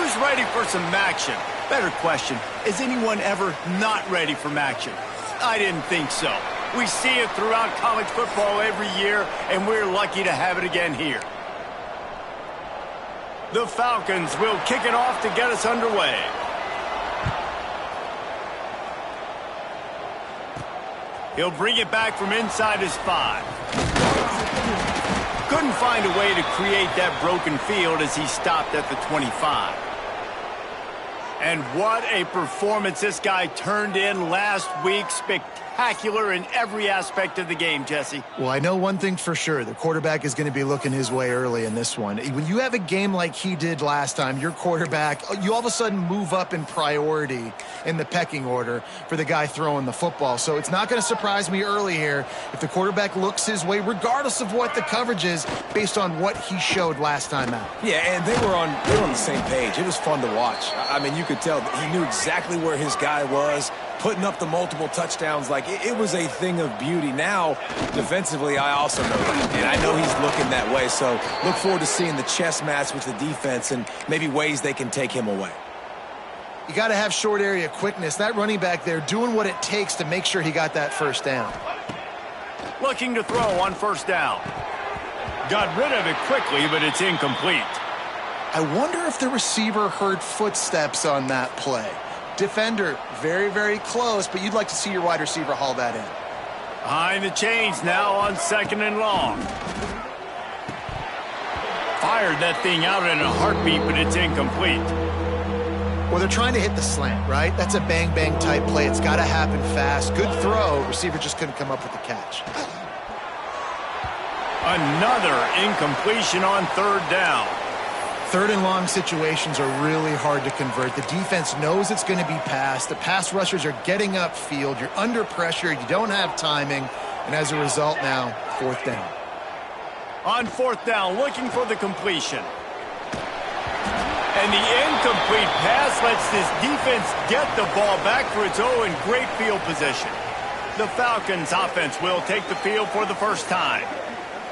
Who's ready for some action? Better question, is anyone ever not ready for action? I didn't think so. We see it throughout college football every year, and we're lucky to have it again here. The Falcons will kick it off to get us underway. He'll bring it back from inside his 5. Couldn't find a way to create that broken field as he stopped at the 25. And what a performance this guy turned in last week. Spectacular in every aspect of the game, Jesse. Well, I know one thing for sure. The quarterback is going to be looking his way early in this one. When you have a game like he did last time, your quarterback, you all of a sudden move up in priority in the pecking order for the guy throwing the football. So it's not going to surprise me early here if the quarterback looks his way, regardless of what the coverage is, based on what he showed last time out. Yeah, and they were on the same page. It was fun to watch. I mean, you could tell that he knew exactly where his guy was, putting up the multiple touchdowns. Like, it was a thing of beauty. Now, defensively, I also know that, and I know he's looking that way. So look forward to seeing the chess match with the defense and maybe ways they can take him away. You got to have short area quickness. That running back there doing what it takes to make sure he got that first down. Looking to throw on first down. Got rid of it quickly, but it's incomplete. I wonder if the receiver heard footsteps on that play. Defender, very, very close, but you'd like to see your wide receiver haul that in. Behind the chains now on 2nd and long. Fired that thing out in a heartbeat, but it's incomplete. Well, they're trying to hit the slant, right? That's a bang-bang type play. It's got to happen fast. Good throw. Receiver just couldn't come up with the catch. Another incompletion on 3rd down. 3rd and long situations are really hard to convert. The defense knows it's going to be passed. The pass rushers are getting upfield. You're under pressure. You don't have timing. And as a result now, 4th down. On 4th down, looking for the completion. And the incomplete pass lets this defense get the ball back for its own great field position. The Falcons offense will take the field for the first time.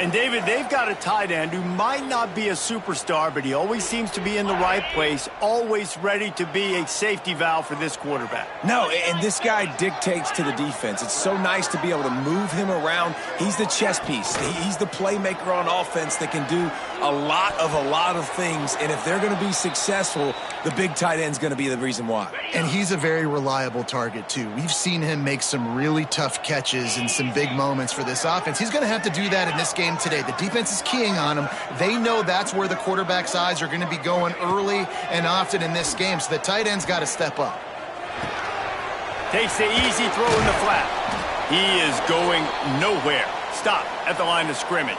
And, David, they've got a tight end who might not be a superstar, but he always seems to be in the right place, always ready to be a safety valve for this quarterback. No, and this guy dictates to the defense. It's so nice to be able to move him around. He's the chess piece. He's the playmaker on offense that can do a lot of things. And if they're going to be successful, the big tight end's going to be the reason why. And he's a very reliable target, too. We've seen him make some really tough catches in some big moments for this offense. He's going to have to do that in this game today. The defense is keying on him. They know that's where the quarterback's eyes are going to be going early and often in this game, so the tight end's got to step up. Takes the easy throw in the flat. He is going nowhere. Stop at the line of scrimmage.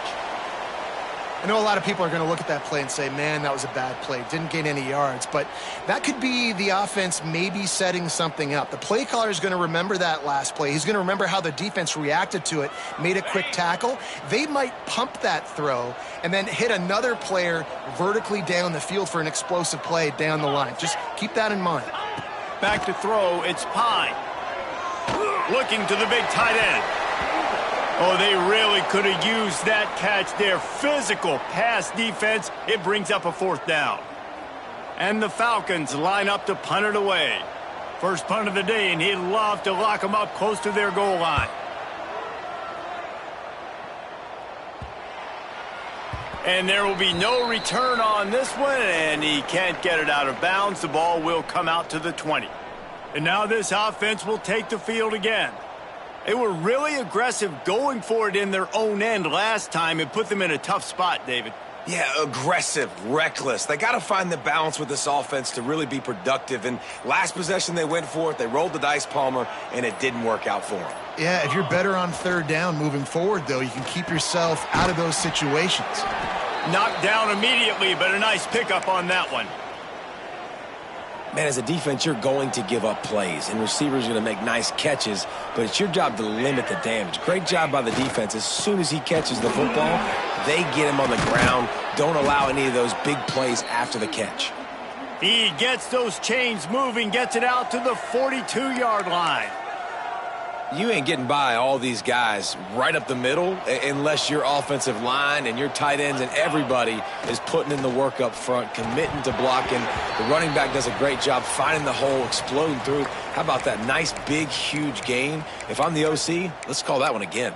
I know a lot of people are going to look at that play and say, man, that was a bad play. Didn't gain any yards. But that could be the offense maybe setting something up. The play caller is going to remember that last play. He's going to remember how the defense reacted to it, made a quick tackle. They might pump that throw and then hit another player vertically down the field for an explosive play down the line. Just keep that in mind. Back to throw, it's Pine. Looking to the big tight end. Oh, they really could have used that catch there. Physical pass defense. It brings up a 4th down. And the Falcons line up to punt it away. First punt of the day, and he'd love to lock them up close to their goal line. And there will be no return on this one, and he can't get it out of bounds. The ball will come out to the 20. And now this offense will take the field again. They were really aggressive going for it in their own end last time and put them in a tough spot, David. Yeah, aggressive, reckless. They got to find the balance with this offense to really be productive. And last possession they went for it. They rolled the dice, Palmer, and it didn't work out for them. Yeah, if you're better on 3rd down moving forward, though, you can keep yourself out of those situations. Knocked down immediately, but a nice pickup on that one. Man, as a defense, you're going to give up plays, and receivers are going to make nice catches, but it's your job to limit the damage. Great job by the defense. As soon as he catches the football, they get him on the ground. Don't allow any of those big plays after the catch. He gets those chains moving, gets it out to the 42-yard line. You ain't getting by all these guys right up the middle unless your offensive line and your tight ends and everybody is putting in the work up front, committing to blocking. The running back does a great job finding the hole, exploding through. How about that nice, big, huge gain? If I'm the OC, let's call that one again.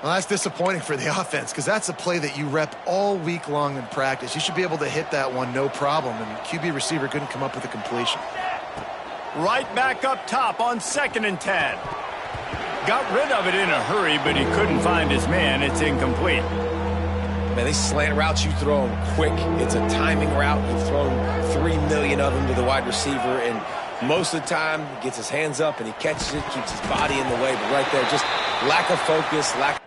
Well, that's disappointing for the offense because that's a play that you rep all week long in practice. You should be able to hit that one no problem, and QB receiver couldn't come up with a completion. Right back up top on 2nd and 10. Got rid of it in a hurry, but he couldn't find his man. It's incomplete. Man, these slant routes, you throw them quick. It's a timing route. You've thrown 3 million of them to the wide receiver, and most of the time he gets his hands up and he catches it, keeps his body in the way. But right there, just lack of focus, lack.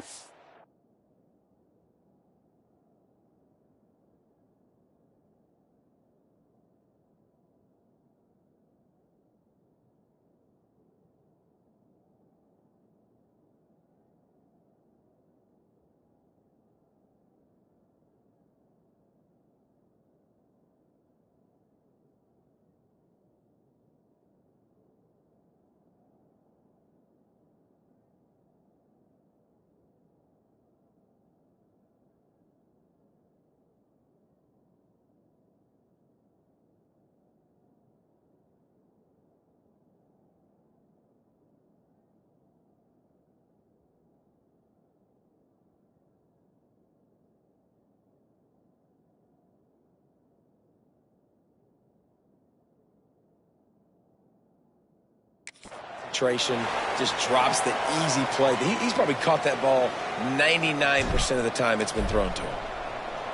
Just drops the easy play. He's probably caught that ball 99% of the time it's been thrown to him.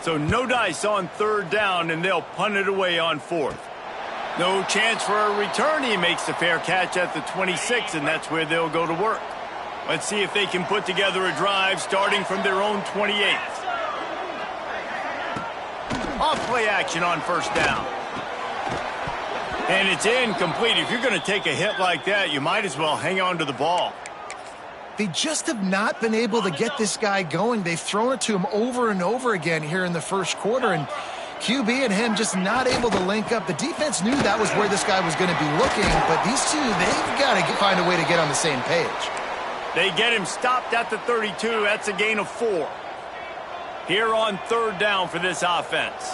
So no dice on 3rd down, and they'll punt it away on 4th. No chance for a return. He makes the fair catch at the 26, and that's where they'll go to work. Let's see if they can put together a drive starting from their own 28. Off play action on 1st down. And it's incomplete. If you're going to take a hit like that, you might as well hang on to the ball. They just have not been able to get this guy going. They've thrown it to him over and over again here in the 1st quarter, and QB and him just not able to link up. The defense knew that was where this guy was going to be looking, but these two, they've got to find a way to get on the same page. They get him stopped at the 32. That's a gain of 4. Here on 3rd down for this offense.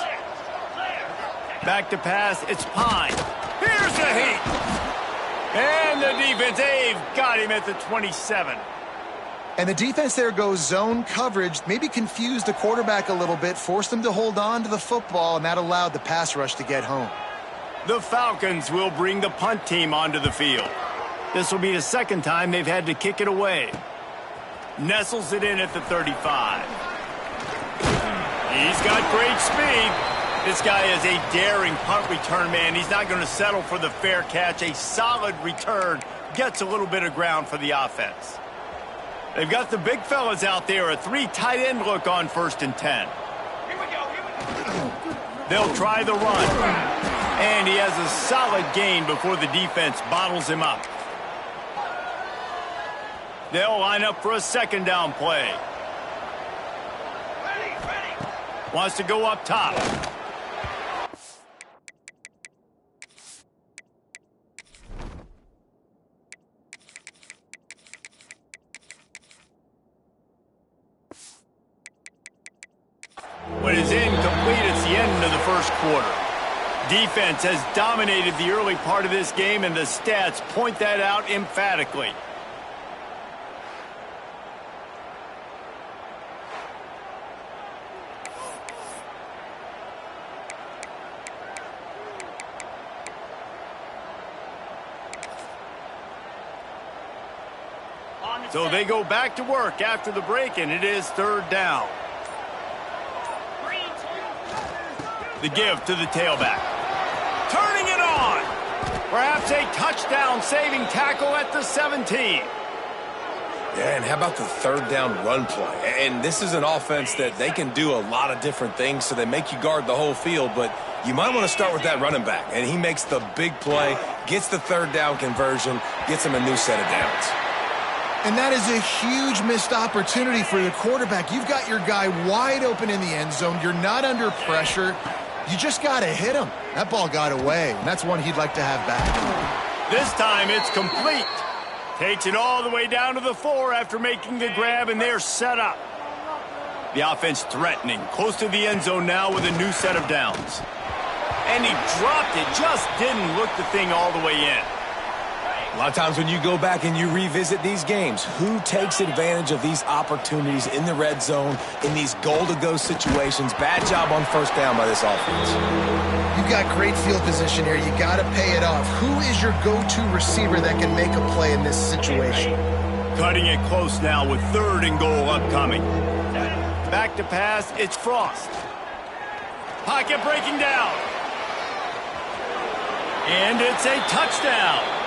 Back to pass, it's Pine. Here's the heat. And the defense, they've got him at the 27. And the defense there goes zone coverage, maybe confused the quarterback a little bit, forced him to hold on to the football, and that allowed the pass rush to get home. The Falcons will bring the punt team onto the field. This will be the 2nd time they've had to kick it away. Nestles it in at the 35. He's got great speed. This guy is a daring punt return man. He's not going to settle for the fair catch. A solid return gets a little bit of ground for the offense. They've got the big fellas out there. A 3 tight end look on 1st and 10. They'll try the run. And he has a solid gain before the defense bottles him up. They'll line up for a 2nd down play. Wants to go up top. When it's incomplete, it's the end of the 1st quarter. Defense has dominated the early part of this game, and the stats point that out emphatically. So they go back to work after the break, and it is 3rd down. The give to the tailback. Turning it on. Perhaps a touchdown-saving tackle at the 17. Yeah, and how about the 3rd down run play? And this is an offense that they can do a lot of different things, so they make you guard the whole field, but you might want to start with that running back. And he makes the big play, gets the 3rd down conversion, gets him a new set of downs. And that is a huge missed opportunity for the quarterback. You've got your guy wide open in the end zone. You're not under pressure. You just got to hit him. That ball got away, and that's one he'd like to have back. This time it's complete. Takes it all the way down to the 4 after making the grab, and they're set up. The offense threatening, close to the end zone now with a new set of downs. And he dropped it, just didn't look the thing all the way in. A lot of times when you go back and you revisit these games, who takes advantage of these opportunities in the red zone, in these goal-to-go situations? Bad job on first down by this offense. You've got great field position here. You got to pay it off. Who is your go-to receiver that can make a play in this situation? Cutting it close now with 3rd and goal upcoming. Back to pass, it's Frost. Pocket breaking down. And it's a touchdown.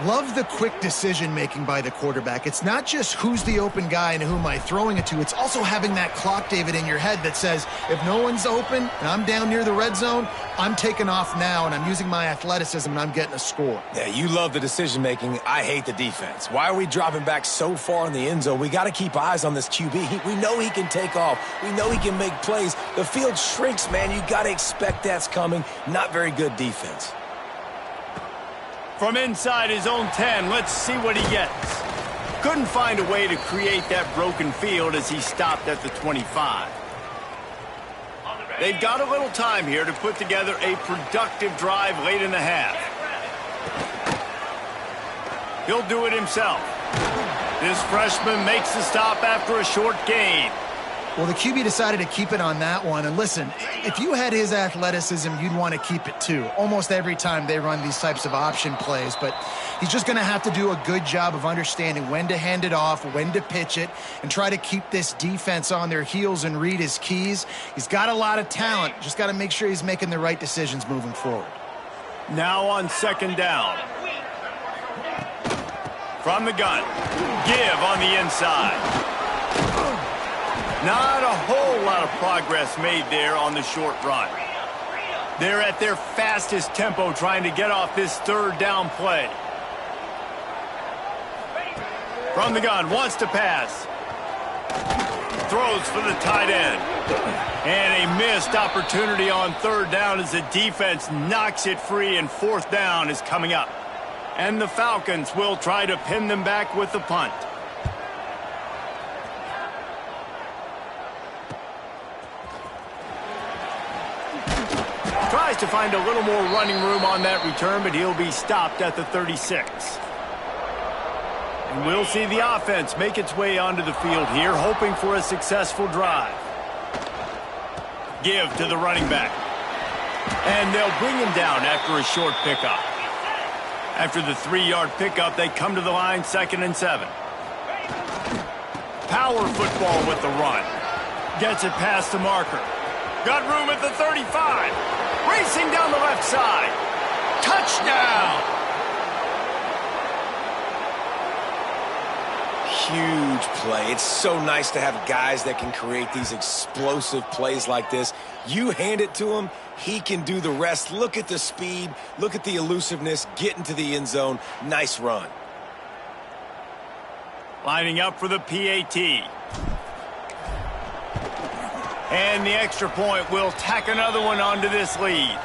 Love the quick decision-making by the quarterback. It's not just who's the open guy and who am I throwing it to. It's also having that clock, David, in your head that says, if no one's open and I'm down near the red zone, I'm taking off now and I'm using my athleticism and I'm getting a score. Yeah, you love the decision-making. I hate the defense. Why are we dropping back so far in the end zone? We got to keep eyes on this QB. We know he can take off. We know he can make plays. The field shrinks, man. You got to expect that's coming. Not very good defense. From inside his own 10, let's see what he gets. Couldn't find a way to create that broken field as he stopped at the 25. They've got a little time here to put together a productive drive late in the half. He'll do it himself. This freshman makes the stop after a short gain. Well, the QB decided to keep it on that one. And listen, if you had his athleticism, you'd want to keep it too. Almost every time they run these types of option plays. But he's just going to have to do a good job of understanding when to hand it off, when to pitch it, and try to keep this defense on their heels and read his keys. He's got a lot of talent. Just got to make sure he's making the right decisions moving forward. Now on 2nd down. From the gun. Give on the inside. Not a whole lot of progress made there on the short run. They're at their fastest tempo trying to get off this 3rd down play. From the gun, wants to pass. Throws for the tight end. And a missed opportunity on 3rd down as the defense knocks it free, and 4th down is coming up. And the Falcons will try to pin them back with the punt. Tries to find a little more running room on that return, but he'll be stopped at the 36. And we'll see the offense make its way onto the field here, hoping for a successful drive. Give to the running back. And they'll bring him down after a short pickup. After the 3-yard pickup, they come to the line 2nd and 7. Power football with the run. Gets it past the marker. Got room at the 35. Racing down the left side. Touchdown! Huge play. It's so nice to have guys that can create these explosive plays like this. You hand it to him, he can do the rest. Look at the speed. Look at the elusiveness. Get into the end zone. Nice run. Lining up for the PAT. And the extra point will tack another one onto this lead.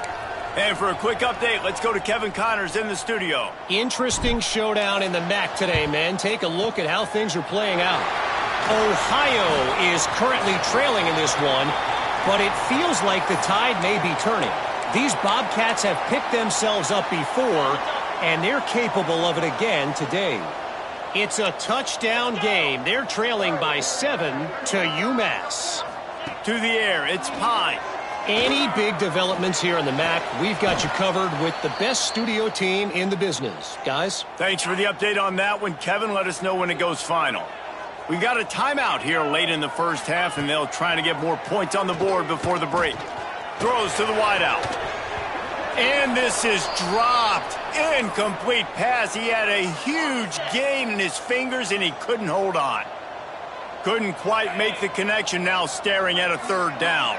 And for a quick update, let's go to Kevin Connors in the studio. Interesting showdown in the MAC today, men. Take a look at how things are playing out. Ohio is currently trailing in this one, but it feels like the tide may be turning. These Bobcats have picked themselves up before, and they're capable of it again today. It's a touchdown game. They're trailing by 7 to UMass. To the air, it's Pine. Any big developments here in the MAC, we've got you covered with the best studio team in the business. Guys? Thanks for the update on that one, Kevin. Let us know when it goes final. We got a timeout here late in the first half, and they'll try to get more points on the board before the break. Throws to the wideout. And this is dropped. Incomplete pass. He had a huge gain in his fingers, and he couldn't hold on. Couldn't quite make the connection, now staring at a 3rd down.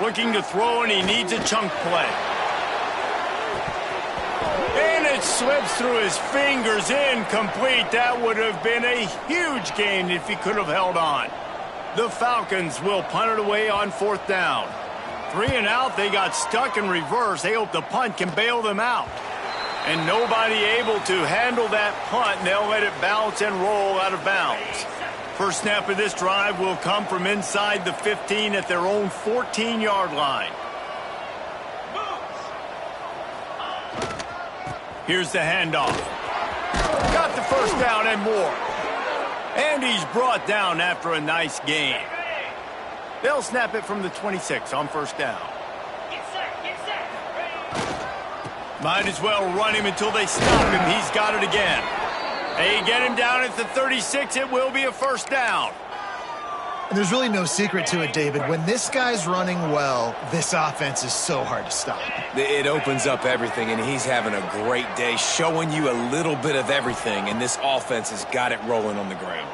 Looking to throw, and he needs a chunk play. And it slips through his fingers, incomplete. That would have been a huge gain if he could have held on. The Falcons will punt it away on 4th down. 3 and out, they got stuck in reverse. They hope the punt can bail them out. And nobody able to handle that punt, and they'll let it bounce and roll out of bounds. First snap of this drive will come from inside the 15 at their own 14-yard line. Here's the handoff. Got the first down and more. And he's brought down after a nice gain. They'll snap it from the 26 on first down. Might as well run him until they stop him. He's got it again. They get him down at the 36. It will be a first down. And there's really no secret to it, David. When this guy's running well, this offense is so hard to stop. It opens up everything, and he's having a great day, showing you a little bit of everything, and this offense has got it rolling on the ground.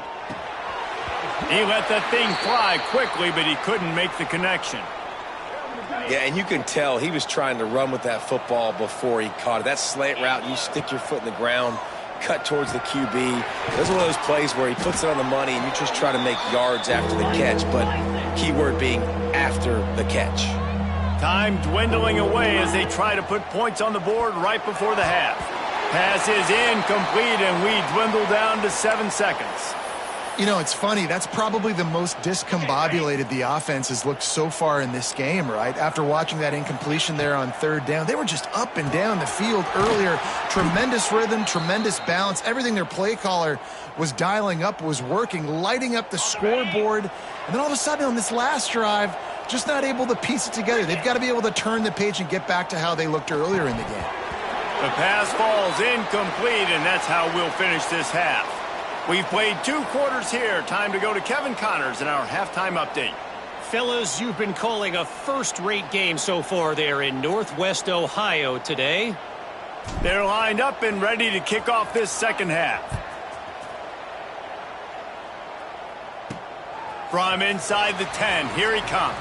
He let that thing fly quickly, but he couldn't make the connection. Yeah, and you can tell he was trying to run with that football before he caught it. That slant route, you stick your foot in the ground, cut towards the QB. That's one of those plays where he puts it on the money and you just try to make yards after the catch, but keyword being after the catch. Time dwindling away as they try to put points on the board right before the half. Pass is incomplete, and we dwindle down to 7 seconds. You know, it's funny. That's probably the most discombobulated the offense has looked so far in this game, right? After watching that incompletion there on third down, they were just up and down the field earlier. Tremendous rhythm, tremendous balance. Everything their play caller was dialing up was working, lighting up the scoreboard. And then all of a sudden on this last drive, just not able to piece it together. They've got to be able to turn the page and get back to how they looked earlier in the game. The pass falls incomplete, and that's how we'll finish this half. We've played 2 quarters here. Time to go to Kevin Connors in our halftime update. Fellas, you've been calling a first-rate game so far there in Northwest Ohio today. They're lined up and ready to kick off this second half. From inside the 10, here he comes.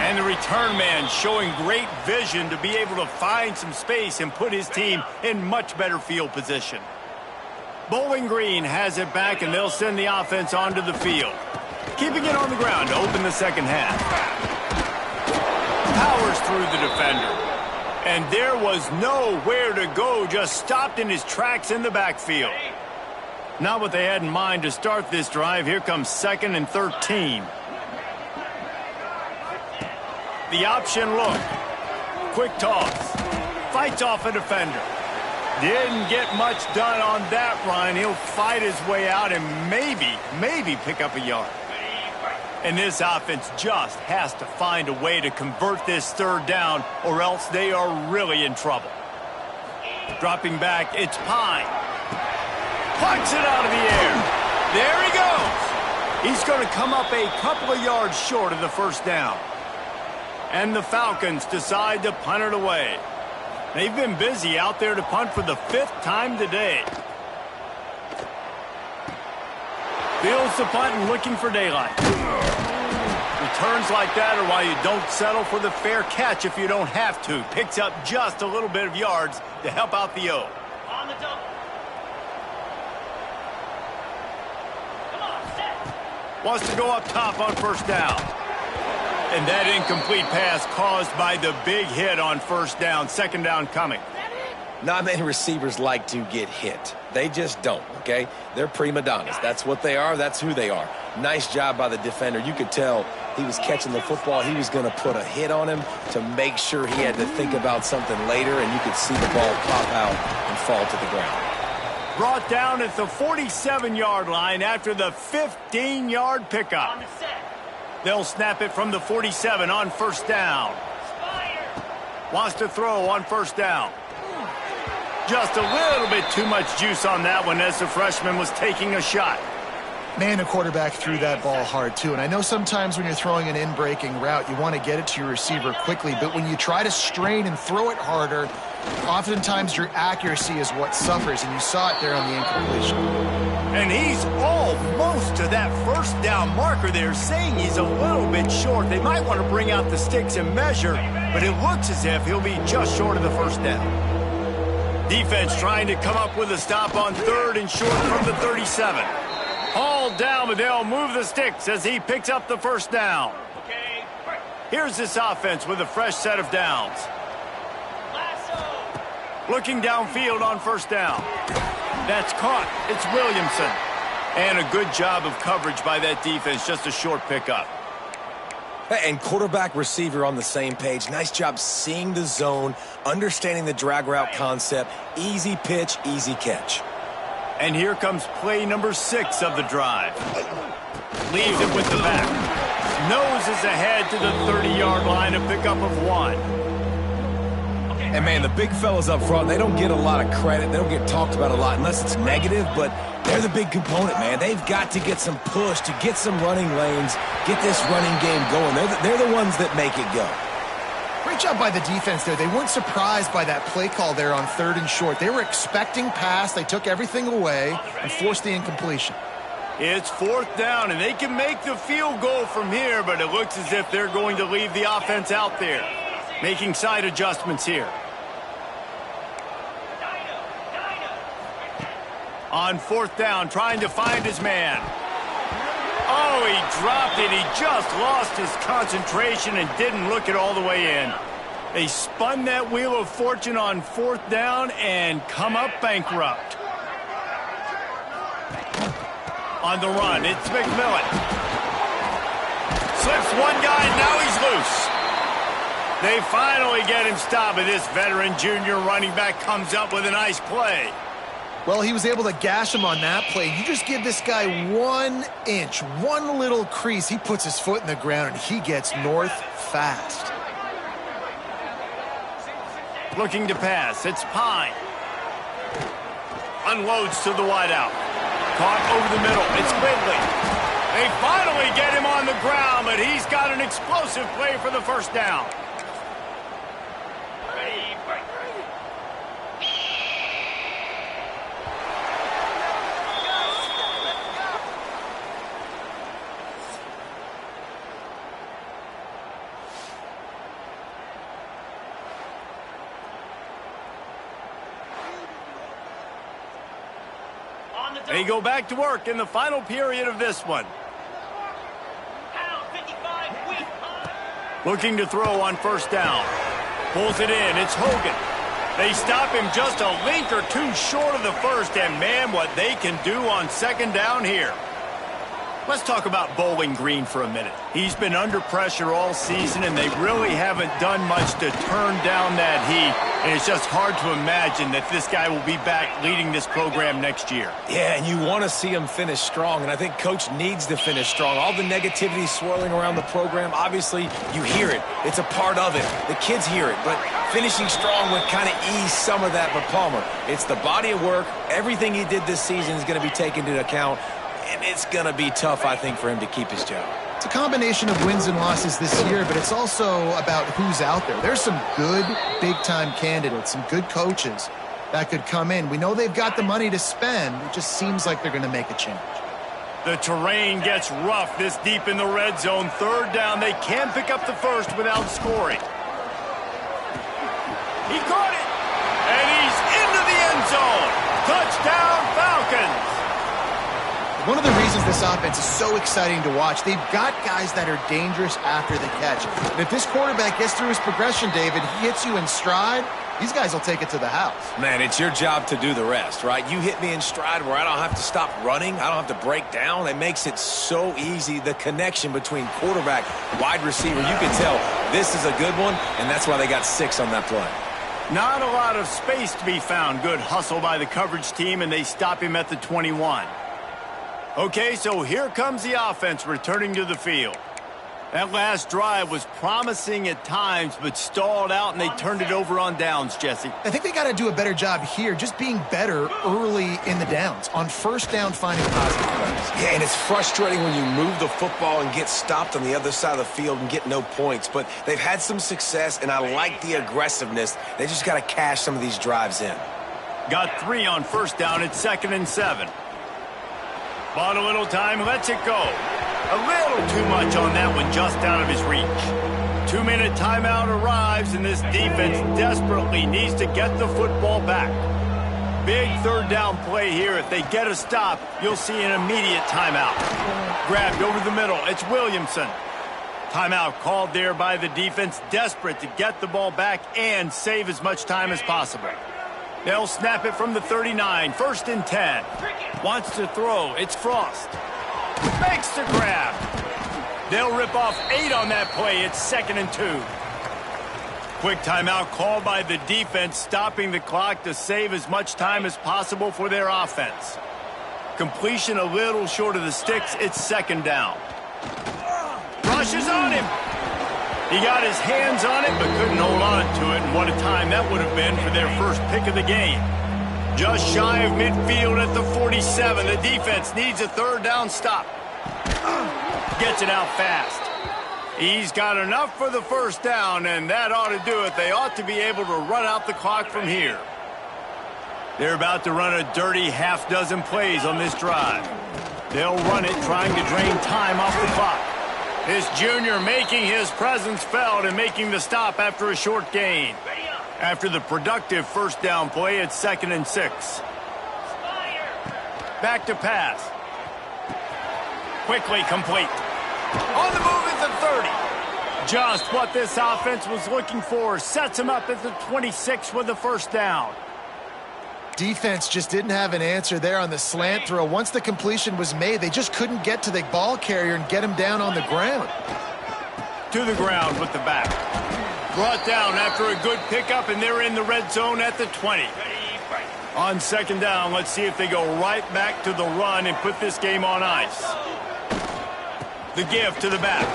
And the return man showing great vision to be able to find some space and put his team in much better field position. Bowling Green has it back, and they'll send the offense onto the field. Keeping it on the ground to open the second half. Powers through the defender. And there was nowhere to go, just stopped in his tracks in the backfield. Not what they had in mind to start this drive. Here comes 2nd and 13. The option look. Quick toss. Fights off a defender. Didn't get much done on that run. He'll fight his way out and maybe pick up a yard. And this offense just has to find a way to convert this third down, or else they are really in trouble. Dropping back, it's Pine. Plucks it out of the air. There he goes. He's going to come up a couple of yards short of the first down. And the Falcons decide to punt it away. They've been busy out there to punt for the 5th time today. Fields the punt and looking for daylight. Returns like that are why you don't settle for the fair catch if you don't have to. Picks up just a little bit of yards to help out the O. On the double. Come on, set. Wants to go up top on first down. And that incomplete pass caused by the big hit on first down. Second down coming. Not many receivers like to get hit. They just don't, okay? They're prima donnas. That's what they are. That's who they are. Nice job by the defender. You could tell he was catching the football. He was going to put a hit on him to make sure he had to think about something later, and you could see the ball pop out and fall to the ground. Brought down at the 47-yard line after the 15-yard pickup. On the set. They'll snap it from the 47 on first down. Wants to throw on first down. Just a little bit too much juice on that one as the freshman was taking a shot. Man, a quarterback threw that ball hard, too. And I know sometimes when you're throwing an in-breaking route, you want to get it to your receiver quickly. But when you try to strain and throw it harder, oftentimes your accuracy is what suffers. And you saw it there on the incompletion. And he's almost to that first down marker there, saying he's a little bit short. They might want to bring out the sticks and measure, but it looks as if he'll be just short of the first down. Defense trying to come up with a stop on 3rd and short from the 37. Hauled down, but they'll move the sticks as he picks up the first down. Okay, Here's this offense with a fresh set of downs. Looking downfield on first down. That's caught. It's Williamson. And a good job of coverage by that defense. Just a short pickup. And quarterback receiver on the same page. Nice job seeing the zone, understanding the drag route concept. Easy pitch, easy catch. And here comes play number 6 of the drive. Leaves it with the back. Noses ahead to the 30-yard line, a pickup of 1. And, man, the big fellas up front, they don't get a lot of credit. They don't get talked about a lot unless it's negative, but they're the big component, man. They've got to get some push, to get some running lanes, get this running game going. They're the ones that make it go. Great job by the defense there. They weren't surprised by that play call there on 3rd and short. They were expecting pass. They took everything away and forced the incompletion. It's 4th down, and they can make the field goal from here, but it looks as if they're going to leave the offense out there. Making side adjustments here. On 4th down, trying to find his man. Oh, he dropped it. He just lost his concentration and didn't look it all the way in. They spun that wheel of fortune on 4th down and come up bankrupt. On the run, it's McMillan. Slips one guy, now he's loose. They finally get him stopped, and this veteran junior running back comes up with a nice play. Well, he was able to gash him on that play. You just give this guy 1 inch, one little crease. He puts his foot in the ground, and he gets north fast. Looking to pass. It's Pine. Unloads to the wideout. Caught over the middle. It's Ridley. They finally get him on the ground, but he's got an explosive play for the first down. They go back to work in the final period of this one. Looking to throw on first down. Pulls it in. It's Hogan. They stop him just a link or two short of the first, and man, what they can do on 2nd down here. Let's talk about Bowling Green for a minute. He's been under pressure all season, and they really haven't done much to turn down that heat. And it's just hard to imagine that this guy will be back leading this program next year. Yeah, and you want to see him finish strong, and I think Coach needs to finish strong. All the negativity swirling around the program, obviously, you hear it. It's a part of it. The kids hear it, but finishing strong would kind of ease some of that. But Palmer, it's the body of work. Everything he did this season is going to be taken into account, and it's going to be tough, I think, for him to keep his job. It's a combination of wins and losses this year, but it's also about who's out there. There's some good big-time candidates, some good coaches that could come in. We know they've got the money to spend. It just seems like they're going to make a change. The terrain gets rough this deep in the red zone. 3rd down, they can pick up the first without scoring. He caught it, and he's into the end zone. Touchdown, Falcons. One of the reasons this offense is so exciting to watch, they've got guys that are dangerous after the catch. And if this quarterback gets through his progression, David, he hits you in stride, these guys will take it to the house. Man, it's your job to do the rest, right? You hit me in stride where I don't have to stop running. I don't have to break down. It makes it so easy, the connection between quarterback, wide receiver. You can tell this is a good one, and that's why they got 6 on that play. Not a lot of space to be found. Good hustle by the coverage team, and they stop him at the 21. Okay, so here comes the offense returning to the field. That last drive was promising at times, but stalled out, and they turned it over on downs, Jesse. I think they got to do a better job here, just being better early in the downs. On first down, finding positive plays. Yeah, and it's frustrating when you move the football and get stopped on the other side of the field and get no points. But they've had some success, and I like the aggressiveness. They just got to cash some of these drives in. Got 3 on first down. It's 2nd and 7. Bought a little time, lets it go. A little too much on that one, just out of his reach. 2-minute timeout arrives, and this defense desperately needs to get the football back. Big 3rd down play here. If they get a stop, you'll see an immediate timeout. Grabbed over the middle. It's Williamson. Timeout called there by the defense, desperate to get the ball back and save as much time as possible. They'll snap it from the 39, 1st and 10. Wants to throw, it's Frost. Makes the grab. They'll rip off 8 on that play, it's 2nd and 2. Quick timeout called by the defense, stopping the clock to save as much time as possible for their offense. Completion a little short of the sticks, it's 2nd down. Rushes on him. He got his hands on it, but couldn't hold on to it, and what a time that would have been for their first pick of the game. Just shy of midfield at the 47. The defense needs a 3rd down stop. Gets it out fast. He's got enough for the 1st down, and that ought to do it. They ought to be able to run out the clock from here. They're about to run a dirty half-dozen plays on this drive. They'll run it, trying to drain time off the clock. This junior making his presence felt and making the stop after a short gain. After the productive 1st down play, it's 2nd and 6. Back to pass. Quickly complete. On the move at the 30. Just what this offense was looking for. Sets him up at the 26 with the 1st down. Defense just didn't have an answer there on the slant throw. Once the completion was made, they just couldn't get to the ball carrier and get him down on the ground. To the ground with the back. Brought down after a good pickup, and they're in the red zone at the 20. On 2nd down, let's see if they go right back to the run and put this game on ice. The give to the back.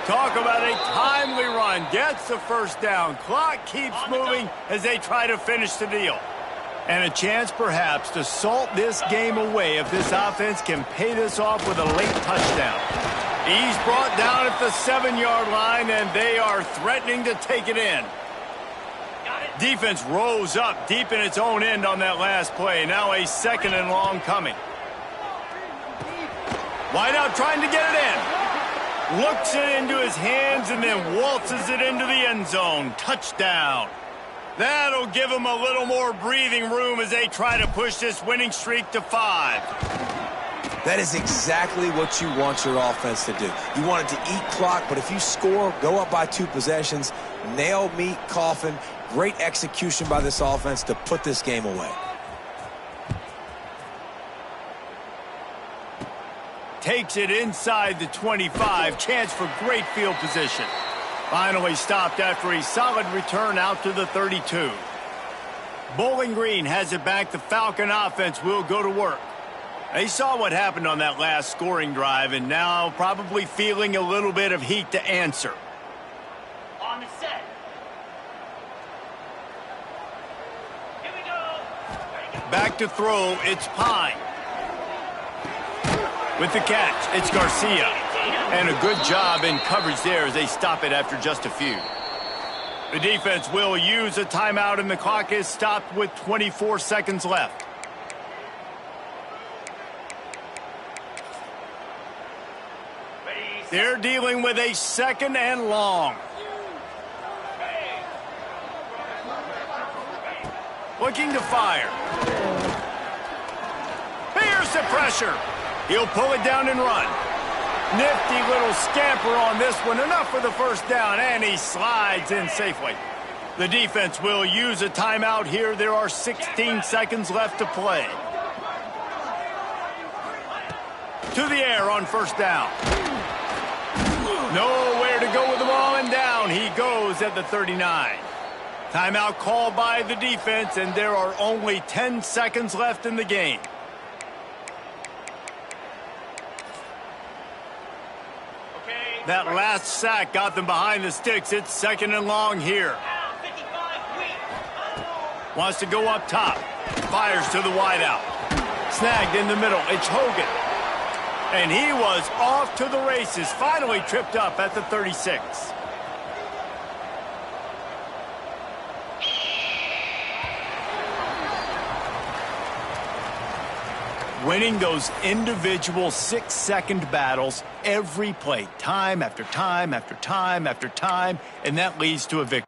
Talk about a timely run. Gets the 1st down. Clock keeps moving as they try to finish the deal. And a chance perhaps to salt this game away if this offense can pay this off with a late touchdown. He's brought down at the 7-yard line, and they are threatening to take it in. Defense rose up deep in its own end on that last play. Now a 2nd and long coming. Wide out trying to get it in. Looks it into his hands and then waltzes it into the end zone. Touchdown. That'll give them a little more breathing room as they try to push this winning streak to 5. That is exactly what you want your offense to do. You want it to eat clock, but if you score, go up by 2 possessions, nail meat coffin. Great execution by this offense to put this game away. Takes it inside the 25. Chance for great field position. Finally stopped after a solid return out to the 32. Bowling Green has it back. The Falcon offense will go to work. They saw what happened on that last scoring drive, and now probably feeling a little bit of heat to answer. On the set. Here we go. Back to throw, it's Pine. With the catch, it's Garcia. And a good job in coverage there as they stop it after just a few. The defense will use a timeout, and the clock is stopped with 24 seconds left. They're dealing with a 2nd and long. Looking to fire. Here's the pressure. He'll pull it down and run. Nifty little scamper on this one. Enough for the 1st down, and he slides in safely. The defense will use a timeout here. There are 16 seconds left to play. To the air on 1st down. Nowhere to go with the ball, and down he goes at the 39. Timeout called by the defense, and there are only 10 seconds left in the game. That last sack got them behind the sticks. It's 2nd and long here. Wants to go up top. Fires to the wideout. Snagged in the middle. It's Hogan. And he was off to the races. Finally tripped up at the 36. Winning those individual 6-second battles every play, time after time after time after time, and that leads to a victory.